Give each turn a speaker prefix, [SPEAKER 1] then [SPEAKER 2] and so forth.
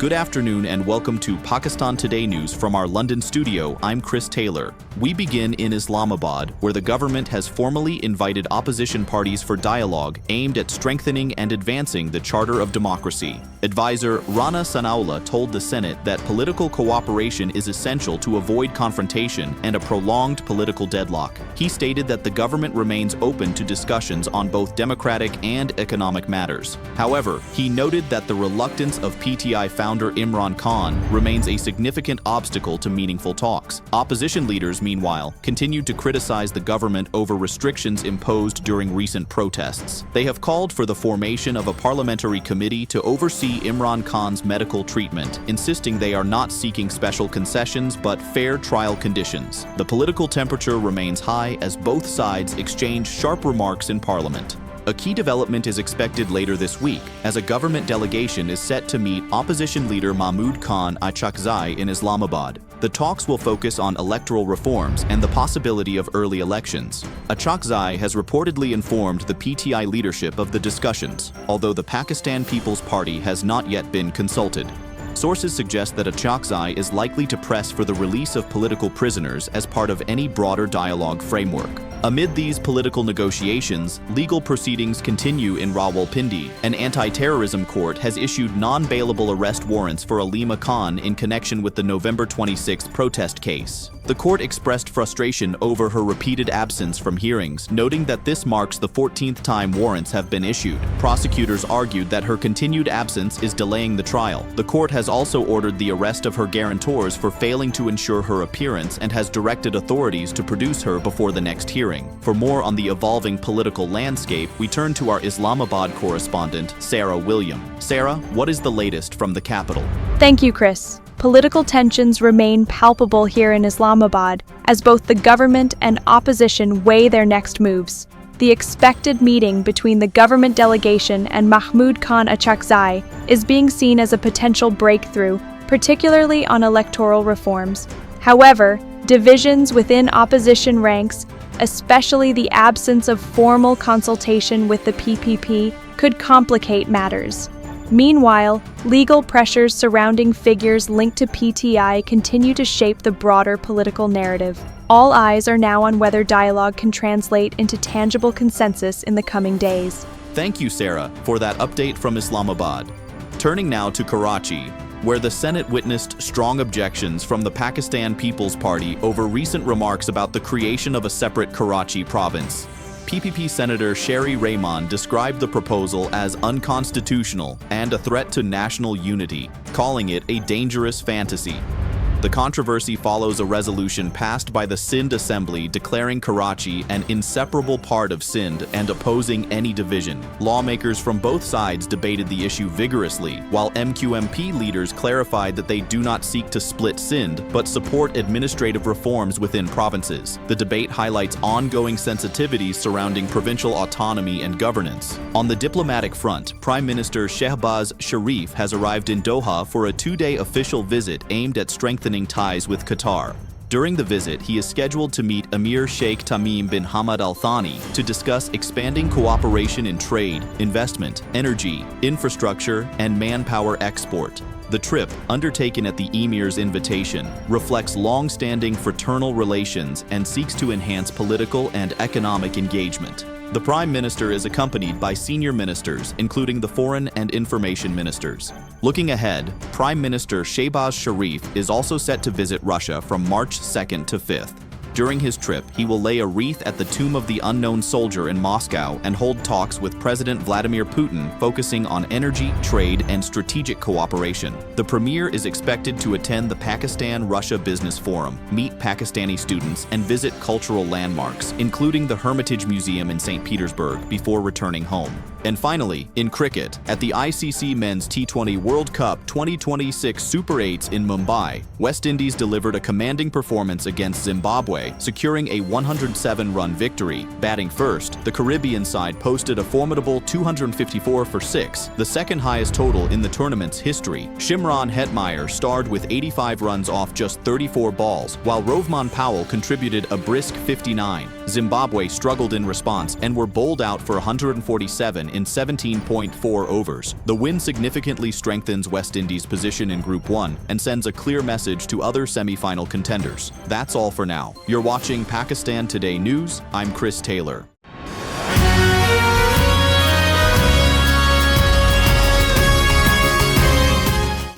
[SPEAKER 1] Good afternoon and welcome to Pakistan Today News from our London studio. I'm Chris Taylor. We begin in Islamabad, where the government has formally invited opposition parties for dialogue aimed at strengthening and advancing the Charter of Democracy. Advisor Rana Sanaullah told the Senate that political cooperation is essential to avoid confrontation and a prolonged political deadlock. He stated that the government remains open to discussions on both democratic and economic matters. However, he noted that the reluctance of PTI founder Imran Khan remains a significant obstacle to meaningful talks. Opposition leaders, meanwhile, continued to criticize the government over restrictions imposed during recent protests. They have called for the formation of a parliamentary committee to oversee Imran Khan's medical treatment, insisting they are not seeking special concessions but fair trial conditions. The political temperature remains high as both sides exchange sharp remarks in parliament. A key development is expected later this week, as a government delegation is set to meet opposition leader Mahmood Khan Achakzai in Islamabad. The talks will focus on electoral reforms and the possibility of early elections. Achakzai has reportedly informed the PTI leadership of the discussions, although the Pakistan People's Party has not yet been consulted. Sources suggest that Achakzai is likely to press for the release of political prisoners as part of any broader dialogue framework. Amid these political negotiations, legal proceedings continue in Rawalpindi. An anti-terrorism court has issued non-bailable arrest warrants for Alima Khan in connection with the November 26th protest case. The court expressed frustration over her repeated absence from hearings, noting that this marks the 14th time warrants have been issued. Prosecutors argued that her continued absence is delaying the trial. The court has also ordered the arrest of her guarantors for failing to ensure her appearance and has directed authorities to produce her before the next hearing. For more on the evolving political landscape, we turn to our Islamabad correspondent, Sarah William. Sarah, what is the latest from the capital?
[SPEAKER 2] Thank you, Chris. Political tensions remain palpable here in Islamabad as both the government and opposition weigh their next moves. The expected meeting between the government delegation and Mahmood Khan Achakzai is being seen as a potential breakthrough, particularly on electoral reforms. However, divisions within opposition ranks, especially the absence of formal consultation with the PPP, could complicate matters. Meanwhile, legal pressures surrounding figures linked to PTI continue to shape the broader political narrative. All eyes are now on whether dialogue can translate into tangible consensus in the coming days.
[SPEAKER 1] Thank you, Sarah, for that update from Islamabad. Turning now to Karachi, where the Senate witnessed strong objections from the Pakistan People's Party over recent remarks about the creation of a separate Karachi province. PPP Senator Sherry Rahman described the proposal as unconstitutional and a threat to national unity, calling it a dangerous fantasy. The controversy follows a resolution passed by the Sindh Assembly declaring Karachi an inseparable part of Sindh and opposing any division. Lawmakers from both sides debated the issue vigorously, while MQMP leaders clarified that they do not seek to split Sindh, but support administrative reforms within provinces. The debate highlights ongoing sensitivities surrounding provincial autonomy and governance. On the diplomatic front, Prime Minister SHEHBAZ Sharif has arrived in Doha for a two-day official visit aimed at strengthening ties with Qatar. During the visit, he is scheduled to meet Emir Sheikh Tamim bin Hamad Al Thani to discuss expanding cooperation in trade, investment, energy, infrastructure, and manpower export. The trip, undertaken at the Emir's invitation, reflects long-standing fraternal relations and seeks to enhance political and economic engagement. The Prime Minister is accompanied by senior ministers, including the Foreign and Information Ministers. Looking ahead, Prime Minister SHEHBAZ Sharif is also set to visit Russia from March 2nd to 5th. During his trip, he will lay a wreath at the Tomb of the Unknown Soldier in Moscow and hold talks with President Vladimir Putin focusing on energy, trade, and strategic cooperation. The premier is expected to attend the Pakistan-Russia Business Forum, meet Pakistani students, and visit cultural landmarks, including the Hermitage Museum in St. Petersburg, before returning home. And finally, in cricket, at the ICC Men's T20 World Cup 2026 Super 8s in Mumbai, West Indies delivered a commanding performance against Zimbabwe, securing a 107-run victory. Batting first, the Caribbean side posted a formidable 254 for 6, the second highest total in the tournament's history. Shimron Hetmeyer starred with 85 runs off just 34 balls, while Rovman Powell contributed a brisk 59. Zimbabwe struggled in response and were bowled out for 147 in 17.4 overs. The win significantly strengthens West Indies' position in Group 1 and sends a clear message to other semi-final contenders. That's all for now. You're watching Pakistan Today News. I'm Chris Taylor.